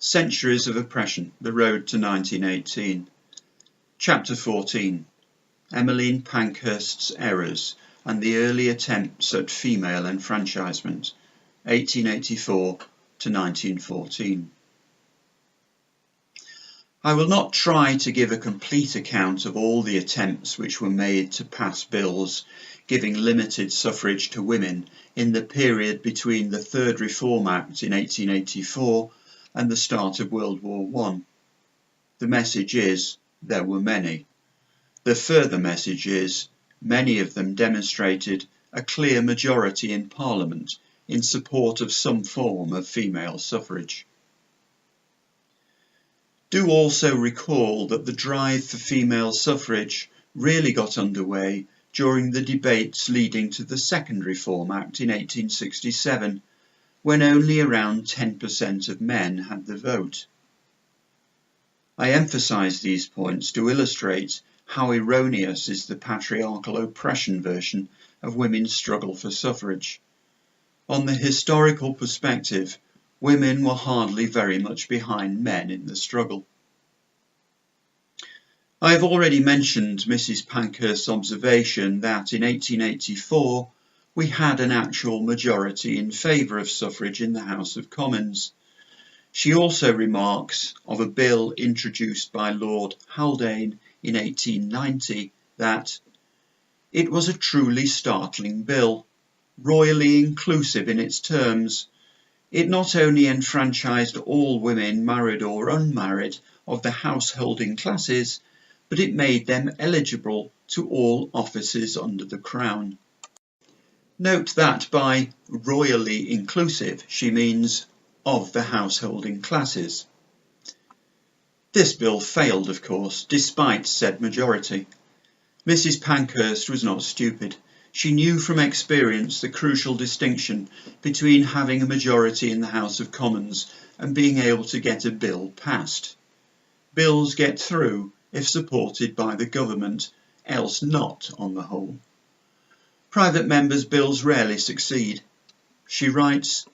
Centuries of Oppression, The Road to 1918. Chapter 14. Emmeline Pankhurst's Errors and the Early Attempts at Female Enfranchisement, 1884 to 1914. I will not try to give a complete account of all the attempts which were made to pass bills giving limited suffrage to women in the period between the Third Reform Act in 1884 and the start of World War I. The message is, there were many. The further message is, many of them demonstrated a clear majority in Parliament in support of some form of female suffrage. Do also recall that the drive for female suffrage really got underway during the debates leading to the Second Reform Act in 1867, when only around 10% of men had the vote. I emphasise these points to illustrate how erroneous is the patriarchal oppression version of women's struggle for suffrage. On the historical perspective, women were hardly very much behind men in the struggle. I have already mentioned Mrs. Pankhurst's observation that in 1884 we had an actual majority in favour of suffrage in the House of Commons. She also remarks of a bill introduced by Lord Haldane in 1890 that it was a truly startling bill, royally inclusive in its terms. It not only enfranchised all women, married or unmarried, of the householding classes, but it made them eligible to all offices under the Crown. Note that by royally inclusive she means of the householding classes. This bill failed, of course, despite said majority. Mrs. Pankhurst was not stupid. She knew from experience the crucial distinction between having a majority in the House of Commons and being able to get a bill passed. Bills get through if supported by the government, else not on the whole. Private members' bills rarely succeed. She writes,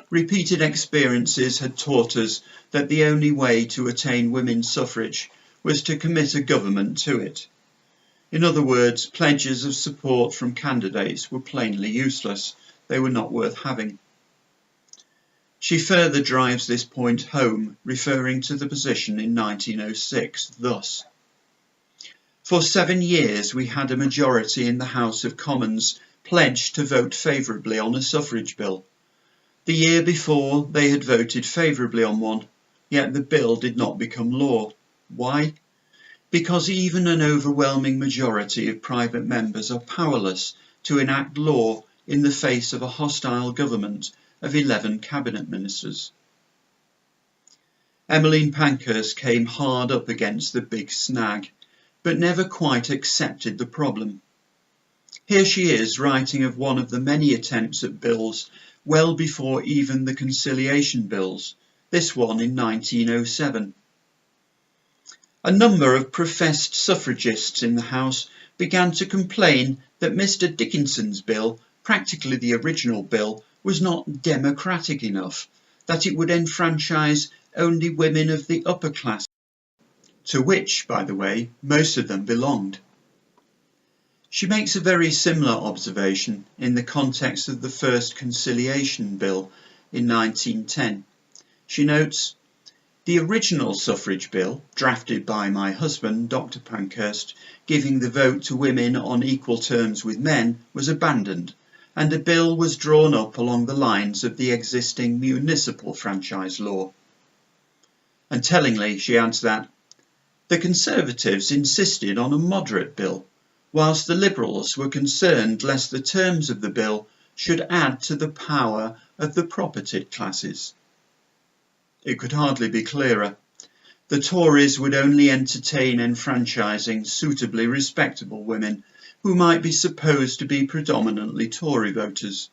repeated experiences had taught us that the only way to attain women's suffrage was to commit a government to it. In other words, pledges of support from candidates were plainly useless. They were not worth having. She further drives this point home, referring to the position in 1906 thus. For 7 years we had a majority in the House of Commons pledged to vote favourably on a suffrage bill. The year before they had voted favourably on one, yet the bill did not become law. Why? Because even an overwhelming majority of private members are powerless to enact law in the face of a hostile government of 11 cabinet ministers. Emmeline Pankhurst came hard up against the Big Snag, but never quite accepted the problem. Here she is writing of one of the many attempts at bills well before even the Conciliation bills, this one in 1907. A number of professed suffragists in the House began to complain that Mr. Dickinson's bill, practically the original bill, was not democratic enough, that it would enfranchise only women of the upper class, to which, by the way, most of them belonged. She makes a very similar observation in the context of the first Conciliation bill in 1910. She notes, the original suffrage bill, drafted by my husband, Dr. Pankhurst, giving the vote to women on equal terms with men, was abandoned, and a bill was drawn up along the lines of the existing municipal franchise law. And tellingly, she adds that the Conservatives insisted on a moderate bill, whilst the Liberals were concerned lest the terms of the bill should add to the power of the propertied classes. It could hardly be clearer. The Tories would only entertain enfranchising suitably respectable women who might be supposed to be predominantly Tory voters.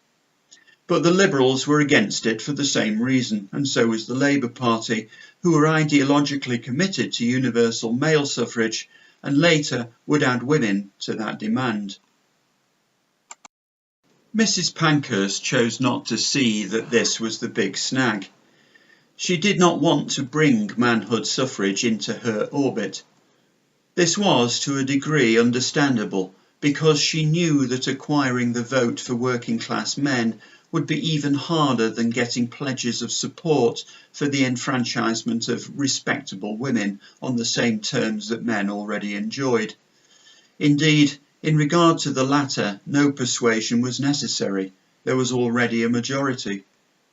But the Liberals were against it for the same reason, and so was the Labour Party, who were ideologically committed to universal male suffrage and later would add women to that demand. Mrs. Pankhurst chose not to see that this was the Big Snag. She did not want to bring manhood suffrage into her orbit. This was, to a degree, understandable, because she knew that acquiring the vote for working class men would be even harder than getting pledges of support for the enfranchisement of respectable women on the same terms that men already enjoyed. Indeed, in regard to the latter, no persuasion was necessary. There was already a majority.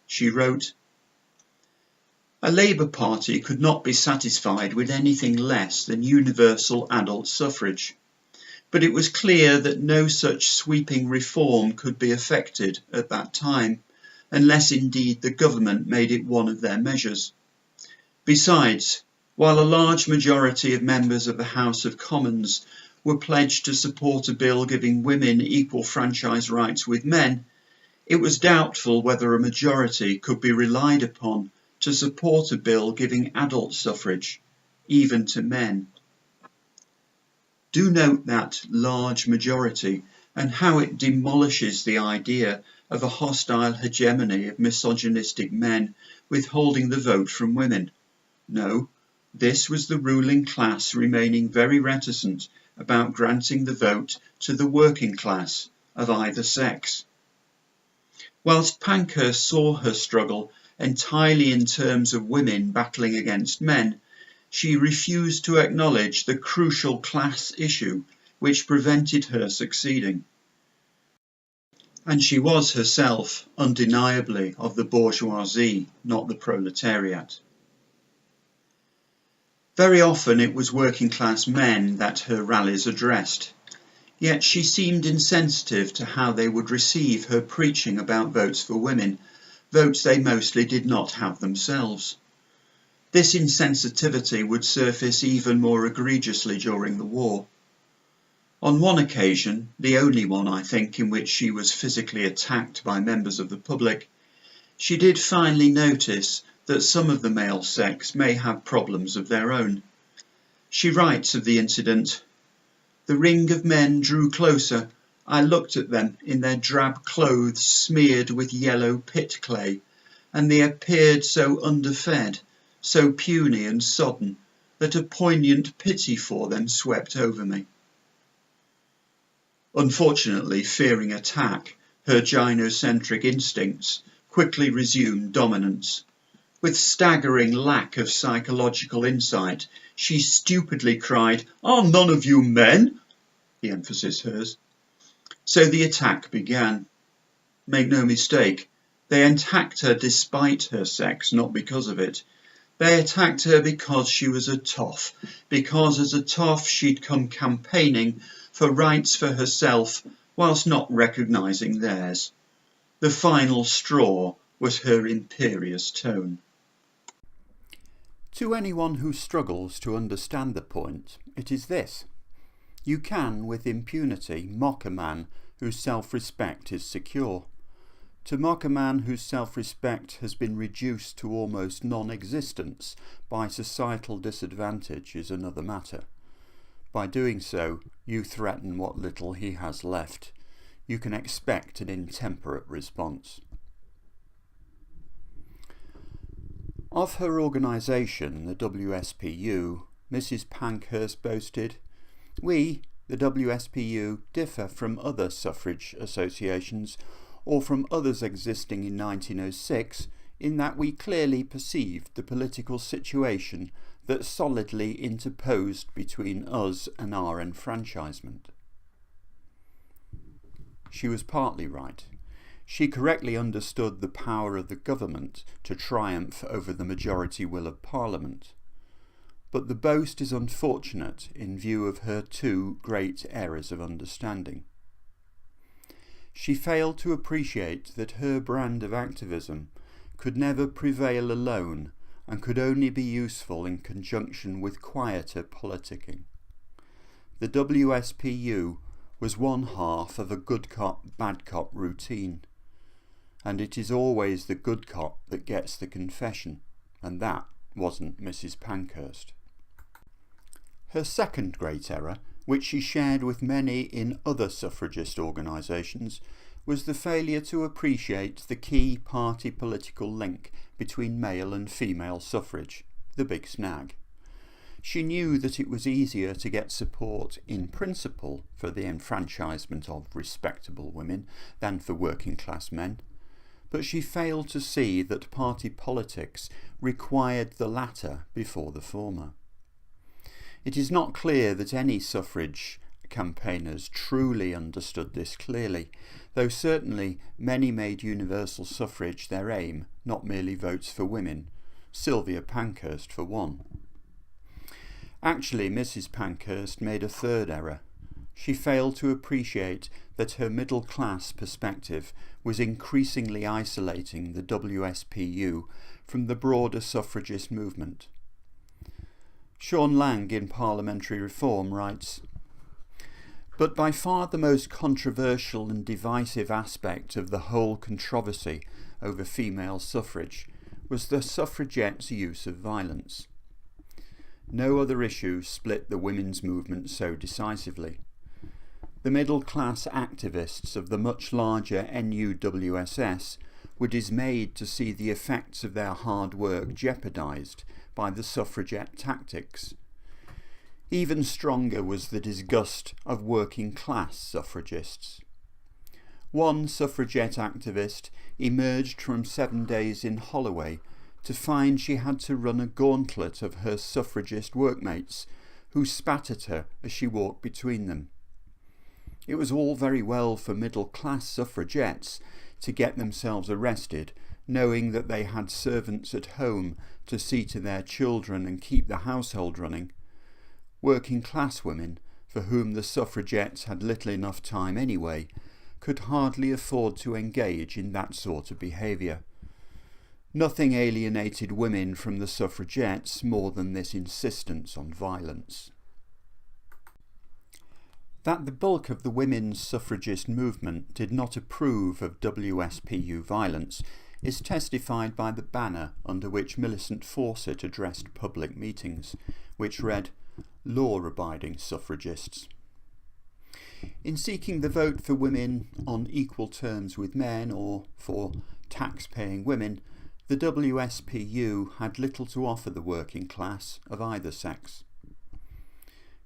She wrote, "A Labour Party could not be satisfied with anything less than universal adult suffrage. But it was clear that no such sweeping reform could be effected at that time, unless indeed the government made it one of their measures. Besides, while a large majority of members of the House of Commons were pledged to support a bill giving women equal franchise rights with men, it was doubtful whether a majority could be relied upon to support a bill giving adult suffrage, even to men." Do note that large majority and how it demolishes the idea of a hostile hegemony of misogynistic men withholding the vote from women. No, this was the ruling class remaining very reticent about granting the vote to the working class of either sex. Whilst Pankhurst saw her struggle entirely in terms of women battling against men, she refused to acknowledge the crucial class issue which prevented her succeeding. And she was herself undeniably of the bourgeoisie, not the proletariat. Very often it was working class men that her rallies addressed, yet she seemed insensitive to how they would receive her preaching about votes for women, votes they mostly did not have themselves. This insensitivity would surface even more egregiously during the war. On one occasion, the only one I think in which she was physically attacked by members of the public, she did finally notice that some of the male sex may have problems of their own. She writes of the incident, "The ring of men drew closer. I looked at them in their drab clothes smeared with yellow pit clay, and they appeared so underfed, so puny and sodden, that a poignant pity for them swept over me." Unfortunately, fearing attack, her gynocentric instincts quickly resumed dominance. With staggering lack of psychological insight, she stupidly cried, "Are none of you men?" The emphasis hers. So the attack began. Make no mistake, they attacked her despite her sex, not because of it. They attacked her because she was a toff, because as a toff she'd come campaigning for rights for herself whilst not recognising theirs. The final straw was her imperious tone. To anyone who struggles to understand the point, it is this. You can, with impunity, mock a man whose self-respect is secure. To mock a man whose self-respect has been reduced to almost non-existence by societal disadvantage is another matter. By doing so, you threaten what little he has left. You can expect an intemperate response. Of her organisation, the WSPU, Mrs. Pankhurst boasted, "We, the WSPU, differ from other suffrage associations or from others existing in 1906 in that we clearly perceived the political situation that solidly interposed between us and our enfranchisement." She was partly right. She correctly understood the power of the government to triumph over the majority will of Parliament. But the boast is unfortunate in view of her two great errors of understanding. She failed to appreciate that her brand of activism could never prevail alone and could only be useful in conjunction with quieter politicking. The WSPU was one half of a good cop, bad cop routine, and it is always the good cop that gets the confession, and that wasn't Mrs. Pankhurst. Her second great error, which she shared with many in other suffragist organisations, was the failure to appreciate the key party political link between male and female suffrage, the Big Snag. She knew that it was easier to get support in principle for the enfranchisement of respectable women than for working class men, but she failed to see that party politics required the latter before the former. It is not clear that any suffrage campaigners truly understood this clearly, though certainly many made universal suffrage their aim, not merely votes for women, Sylvia Pankhurst for one. Actually, Mrs. Pankhurst made a third error. She failed to appreciate that her middle-class perspective was increasingly isolating the WSPU from the broader suffragist movement. Sean Lang in Parliamentary Reform writes, "But by far the most controversial and divisive aspect of the whole controversy over female suffrage was the suffragettes' use of violence. No other issue split the women's movement so decisively. The middle-class activists of the much larger NUWSS were dismayed to see the effects of their hard work jeopardised by the suffragette tactics. Even stronger was the disgust of working-class suffragists. One suffragette activist emerged from 7 days in Holloway to find she had to run a gauntlet of her suffragist workmates, who spat at her as she walked between them. It was all very well for middle-class suffragettes to get themselves arrested, knowing that they had servants at home to see to their children and keep the household running. Working-class women, for whom the suffragettes had little enough time anyway, could hardly afford to engage in that sort of behaviour. Nothing alienated women from the suffragettes more than this insistence on violence." That the bulk of the women's suffragist movement did not approve of WSPU violence is testified by the banner under which Millicent Fawcett addressed public meetings, which read, "Law-abiding suffragists." In seeking the vote for women on equal terms with men, or for tax-paying women, the WSPU had little to offer the working class of either sex.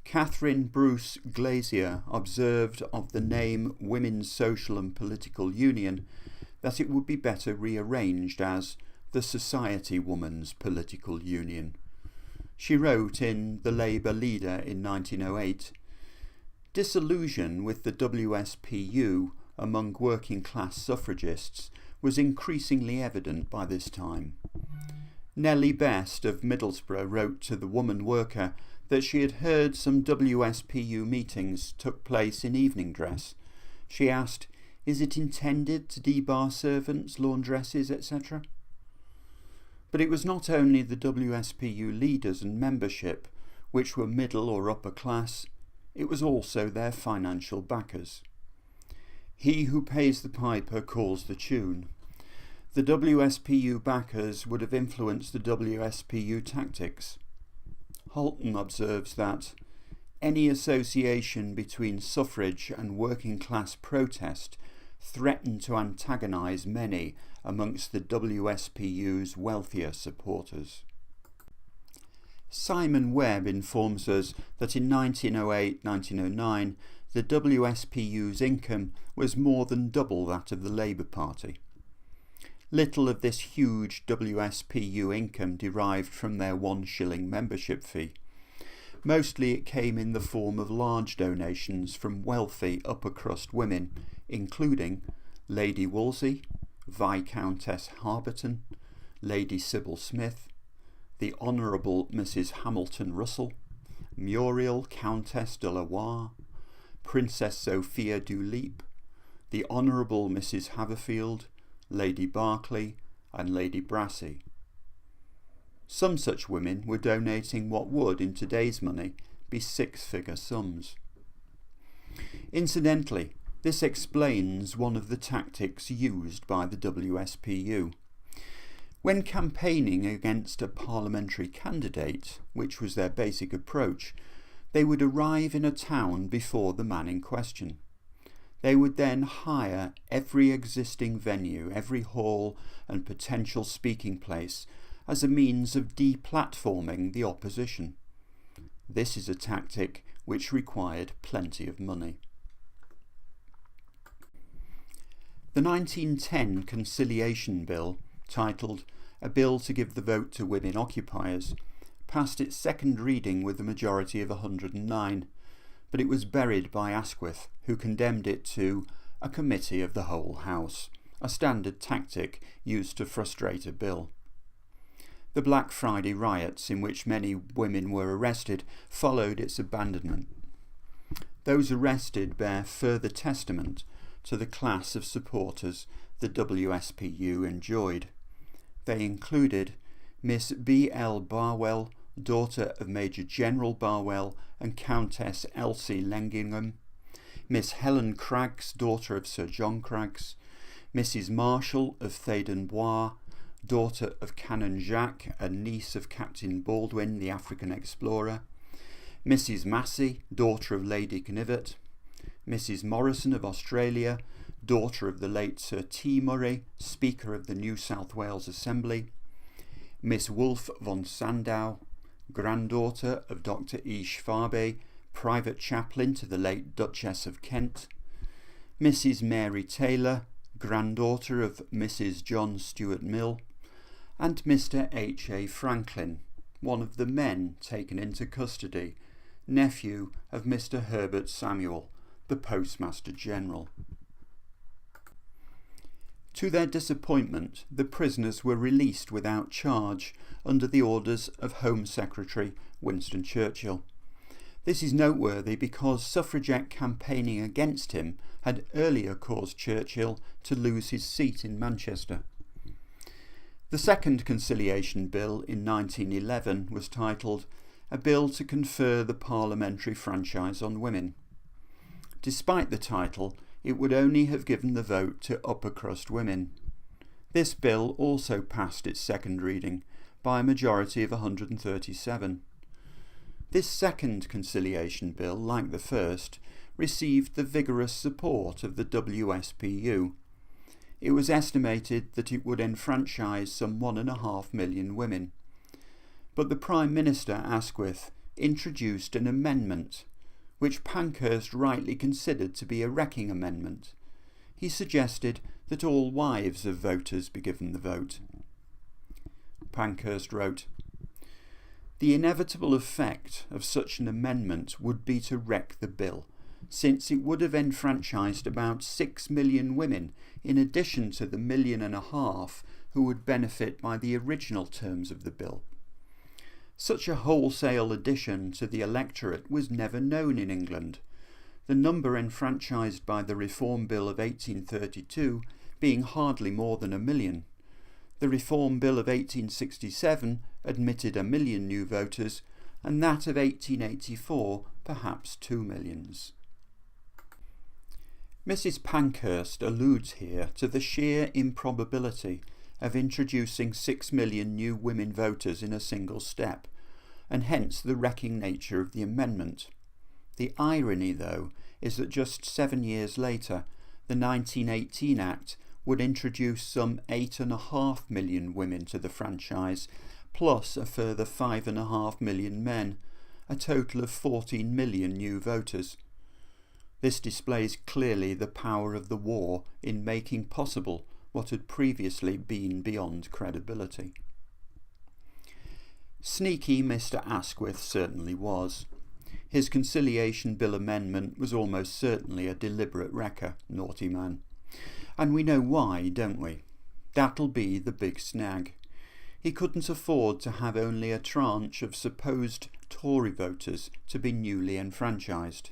Catherine Bruce Glazier observed of the name Women's Social and Political Union that it would be better rearranged as the Society Woman's Political Union. She wrote in The Labour Leader in 1908, "Disillusion with the WSPU among working class suffragists was increasingly evident by this time. Nellie Best of Middlesbrough wrote to the Woman Worker that she had heard some WSPU meetings took place in evening dress. She asked, 'Is it intended to debar servants, laundresses, etc.?' But it was not only the WSPU leaders and membership, which were middle or upper class, it was also their financial backers. He who pays the piper calls the tune. The WSPU backers would have influenced the WSPU tactics. Holton observes that any association between suffrage and working class protest threatened to antagonise many amongst the WSPU's wealthier supporters." Simon Webb informs us that in 1908-1909 the WSPU's income was more than double that of the Labour Party. Little of this huge WSPU income derived from their 1 shilling membership fee. Mostly it came in the form of large donations from wealthy upper-crust women, including Lady Wolsey, Viscountess Harberton, Lady Sybil Smith, the Honourable Mrs. Hamilton Russell, Muriel Countess de la Warre, Princess Sophia du Leap, the Honourable Mrs. Haverfield, Lady Berkeley and Lady Brassey. Some such women were donating what would, in today's money, be 6-figure sums. Incidentally, this explains one of the tactics used by the WSPU. When campaigning against a parliamentary candidate, which was their basic approach, they would arrive in a town before the man in question. They would then hire every existing venue, every hall and potential speaking place as a means of deplatforming the opposition. This is a tactic which required plenty of money. The 1910 Conciliation Bill, titled A Bill to Give the Vote to Women Occupiers, passed its second reading with a majority of 109, but it was buried by Asquith, who condemned it to a committee of the whole House, a standard tactic used to frustrate a bill. The Black Friday riots, in which many women were arrested, followed its abandonment. Those arrested bear further testament to the class of supporters the WSPU enjoyed. They included Miss B.L. Barwell, daughter of Major General Barwell and Countess Elsie Lengingham, Miss Helen Craggs, daughter of Sir John Craggs, Mrs. Marshall of Thédenbois, daughter of Canon Jacques and niece of Captain Baldwin, the African explorer, Mrs. Massey, daughter of Lady Knivet, Mrs. Morrison of Australia, daughter of the late Sir T. Murray, Speaker of the New South Wales Assembly, Miss Wolfe von Sandow, granddaughter of Dr. E. Schwabe, private chaplain to the late Duchess of Kent, Mrs. Mary Taylor, granddaughter of Mrs. John Stuart Mill, and Mr. H. A. Franklin, one of the men taken into custody, nephew of Mr. Herbert Samuel, the Postmaster General. To their disappointment, the prisoners were released without charge under the orders of Home Secretary Winston Churchill. This is noteworthy because suffragette campaigning against him had earlier caused Churchill to lose his seat in Manchester. The second Conciliation Bill in 1911 was titled A Bill to Confer the Parliamentary Franchise on Women. Despite the title, it would only have given the vote to upper crust women. This bill also passed its second reading by a majority of 137. This second Conciliation Bill, like the first, received the vigorous support of the WSPU. It was estimated that it would enfranchise some 1.5 million women. But the Prime Minister, Asquith, introduced an amendment which Pankhurst rightly considered to be a wrecking amendment. He suggested that all wives of voters be given the vote. Pankhurst wrote, "The inevitable effect of such an amendment would be to wreck the bill, since it would have enfranchised about 6 million women in addition to the 1.5 million who would benefit by the original terms of the bill. Such a wholesale addition to the electorate was never known in England, the number enfranchised by the Reform Bill of 1832 being hardly more than 1 million. The Reform Bill of 1867 admitted 1 million new voters, and that of 1884 perhaps 2 millions. Mrs. Pankhurst alludes here to the sheer improbability of introducing 6 million new women voters in a single step, and hence the wrecking nature of the amendment. The irony, though, is that just 7 years later, the 1918 Act would introduce some 8.5 million women to the franchise, plus a further 5.5 million men, a total of 14 million new voters. This displays clearly the power of the war in making possible what had previously been beyond credibility. Sneaky Mr. Asquith certainly was. His Conciliation Bill amendment was almost certainly a deliberate wrecker, naughty man. And we know why, don't we? That'll be the big snag. He couldn't afford to have only a tranche of supposed Tory voters to be newly enfranchised.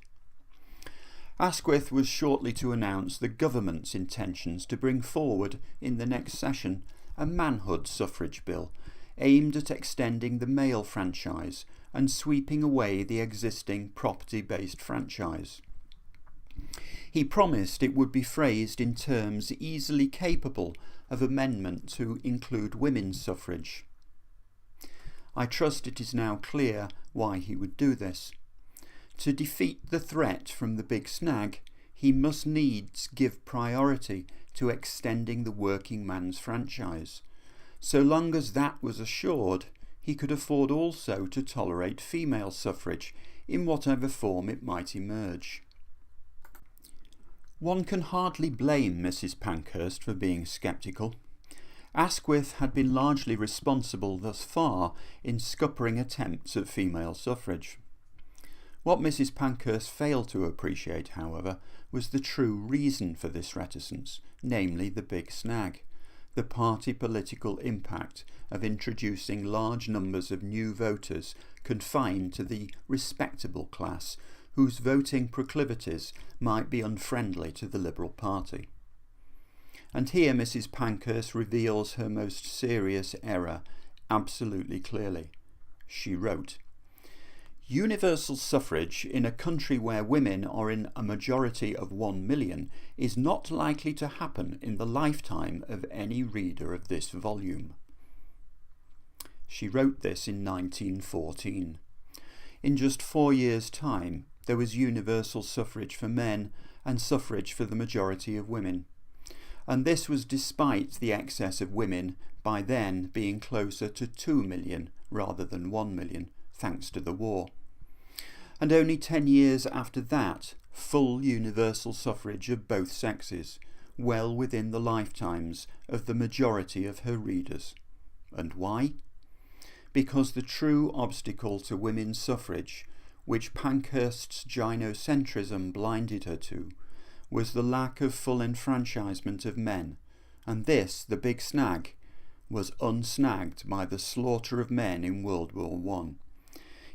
Asquith was shortly to announce the government's intentions to bring forward in the next session a manhood suffrage bill aimed at extending the male franchise and sweeping away the existing property-based franchise. He promised it would be phrased in terms easily capable of amendment to include women's suffrage. I trust it is now clear why he would do this. To defeat the threat from the Big Snag, he must needs give priority to extending the working man's franchise. So long as that was assured, he could afford also to tolerate female suffrage in whatever form it might emerge. One can hardly blame Mrs. Pankhurst for being sceptical. Asquith had been largely responsible thus far in scuppering attempts at female suffrage. What Mrs. Pankhurst failed to appreciate, however, was the true reason for this reticence, namely the Big Snag, the party political impact of introducing large numbers of new voters confined to the respectable class whose voting proclivities might be unfriendly to the Liberal Party. And here Mrs. Pankhurst reveals her most serious error absolutely clearly. She wrote, "Universal suffrage in a country where women are in a majority of 1 million is not likely to happen in the lifetime of any reader of this volume." She wrote this in 1914. In just 4 years' time, there was universal suffrage for men and suffrage for the majority of women. And this was despite the excess of women by then being closer to 2 million rather than 1 million, thanks to the war. And only 10 years after that, full universal suffrage of both sexes, well within the lifetimes of the majority of her readers. And why? Because the true obstacle to women's suffrage, which Pankhurst's gynocentrism blinded her to, was the lack of full enfranchisement of men, and this, the Big Snag, was unsnagged by the slaughter of men in World War I.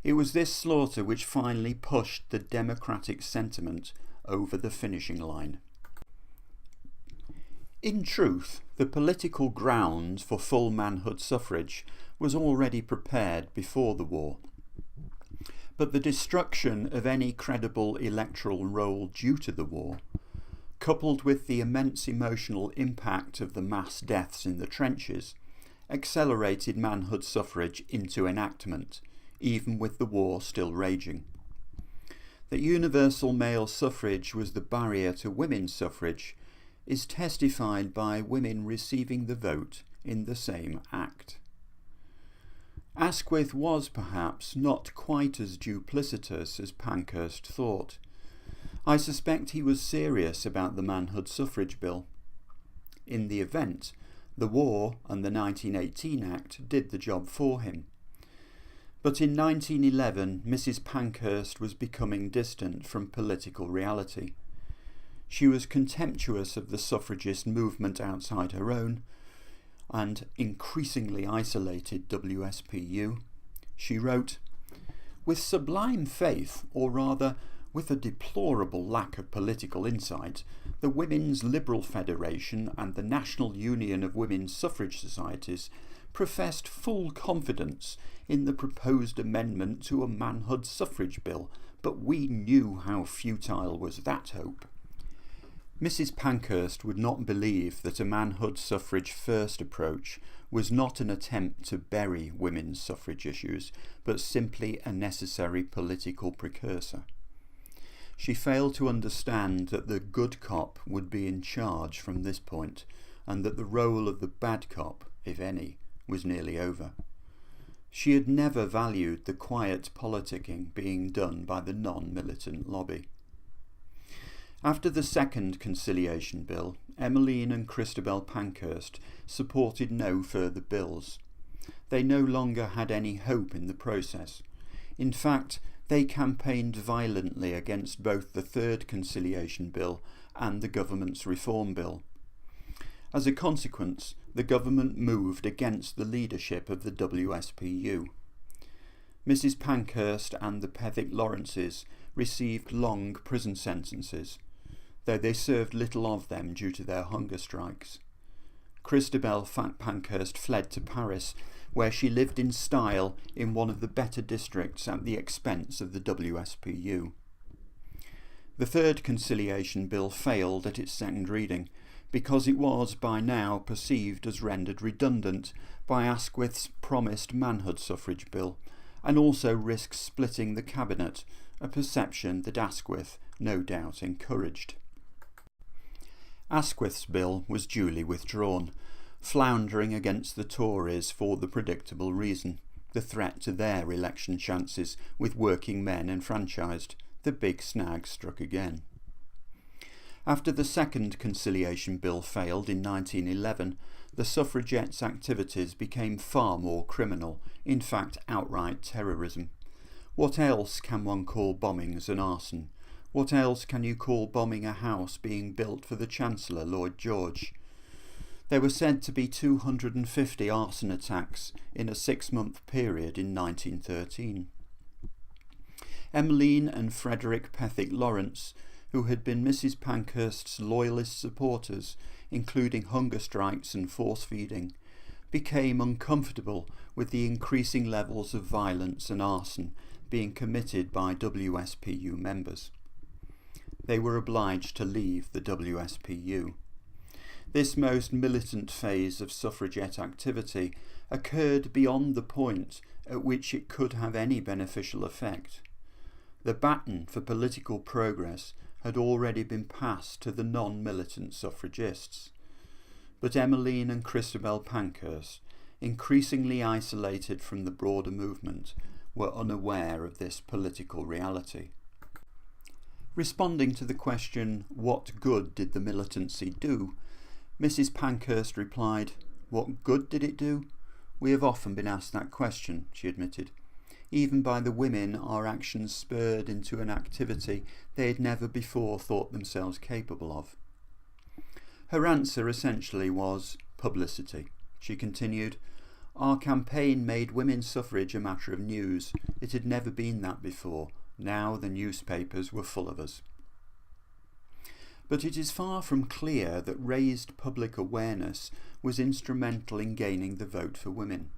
It was this slaughter which finally pushed the democratic sentiment over the finishing line. In truth, the political ground for full manhood suffrage was already prepared before the war. But the destruction of any credible electoral role due to the war, coupled with the immense emotional impact of the mass deaths in the trenches, accelerated manhood suffrage into enactment, even with the war still raging. That universal male suffrage was the barrier to women's suffrage is testified by women receiving the vote in the same act. Asquith was perhaps not quite as duplicitous as Pankhurst thought. I suspect he was serious about the Manhood Suffrage Bill. In the event, the war and the 1918 Act did the job for him. But in 1911, Mrs. Pankhurst was becoming distant from political reality. She was contemptuous of the suffragist movement outside her own, and increasingly isolated WSPU. She wrote, "With sublime faith, or rather with a deplorable lack of political insight, the Women's Liberal Federation and the National Union of Women's Suffrage Societies professed full confidence in the proposed amendment to a manhood suffrage bill, but we knew how futile was that hope." Mrs. Pankhurst would not believe that a manhood suffrage first approach was not an attempt to bury women's suffrage issues, but simply a necessary political precursor. She failed to understand that the good cop would be in charge from this point, and that the role of the bad cop, if any, was nearly over. She had never valued the quiet politicking being done by the non-militant lobby. After the second Conciliation Bill, Emmeline and Christabel Pankhurst supported no further bills. They no longer had any hope in the process. In fact, they campaigned violently against both the third Conciliation Bill and the government's Reform Bill. As a consequence, the government moved against the leadership of the WSPU. Mrs. Pankhurst and the Pethick Lawrences received long prison sentences, though they served little of them due to their hunger strikes. Christabel Pankhurst fled to Paris, where she lived in style in one of the better districts at the expense of the WSPU. The third Conciliation Bill failed at its second reading, because it was by now perceived as rendered redundant by Asquith's promised manhood suffrage bill, and also risks splitting the cabinet, a perception that Asquith no doubt encouraged. Asquith's bill was duly withdrawn, floundering against the Tories for the predictable reason: the threat to their election chances with working men enfranchised. The Big Snag struck again. After the second Conciliation Bill failed in 1911, the suffragettes' activities became far more criminal, in fact outright terrorism. What else can one call bombings and arson? What else can you call bombing a house being built for the Chancellor, Lloyd George? There were said to be 250 arson attacks in a 6-month period in 1913. Emmeline and Frederick Pethick Lawrence, who had been Mrs. Pankhurst's loyalist supporters, including hunger strikes and force feeding, became uncomfortable with the increasing levels of violence and arson being committed by WSPU members. They were obliged to leave the WSPU. This most militant phase of suffragette activity occurred beyond the point at which it could have any beneficial effect. The baton for political progress had already been passed to the non-militant suffragists. But Emmeline and Christabel Pankhurst, increasingly isolated from the broader movement, were unaware of this political reality. Responding to the question, what good did the militancy do, Mrs. Pankhurst replied, "What good did it do? We have often been asked that question," she admitted. Even by the women, our actions spurred into an activity they had never before thought themselves capable of. Her answer essentially was publicity. She continued, "Our campaign made women's suffrage a matter of news. It had never been that before. Now the newspapers were full of us." But it is far from clear that raised public awareness was instrumental in gaining the vote for women.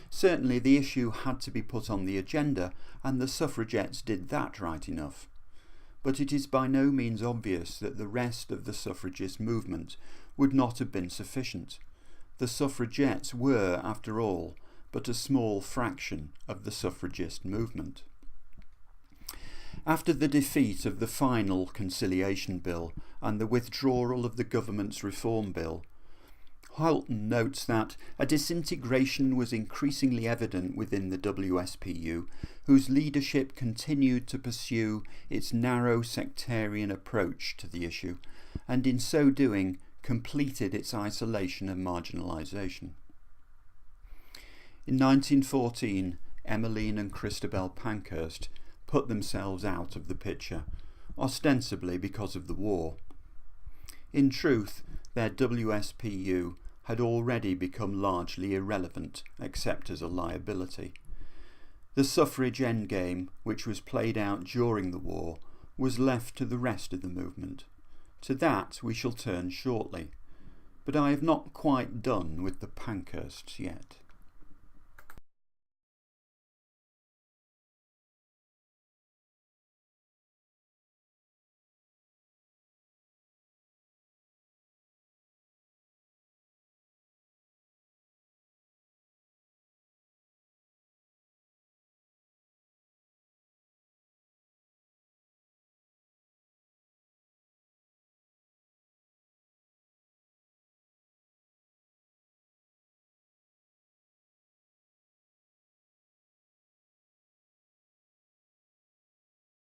Certainly the issue had to be put on the agenda, and the suffragettes did that right enough. But it is by no means obvious that the rest of the suffragist movement would not have been sufficient. The suffragettes were, after all, but a small fraction of the suffragist movement. After the defeat of the final Conciliation Bill and the withdrawal of the government's Reform Bill, Holton notes that a disintegration was increasingly evident within the WSPU, whose leadership continued to pursue its narrow sectarian approach to the issue, and in so doing completed its isolation and marginalisation. In 1914, Emmeline and Christabel Pankhurst put themselves out of the picture, ostensibly because of the war. In truth, their WSPU had already become largely irrelevant, except as a liability. The suffrage endgame, which was played out during the war, was left to the rest of the movement. To that we shall turn shortly, but I have not quite done with the Pankhursts yet.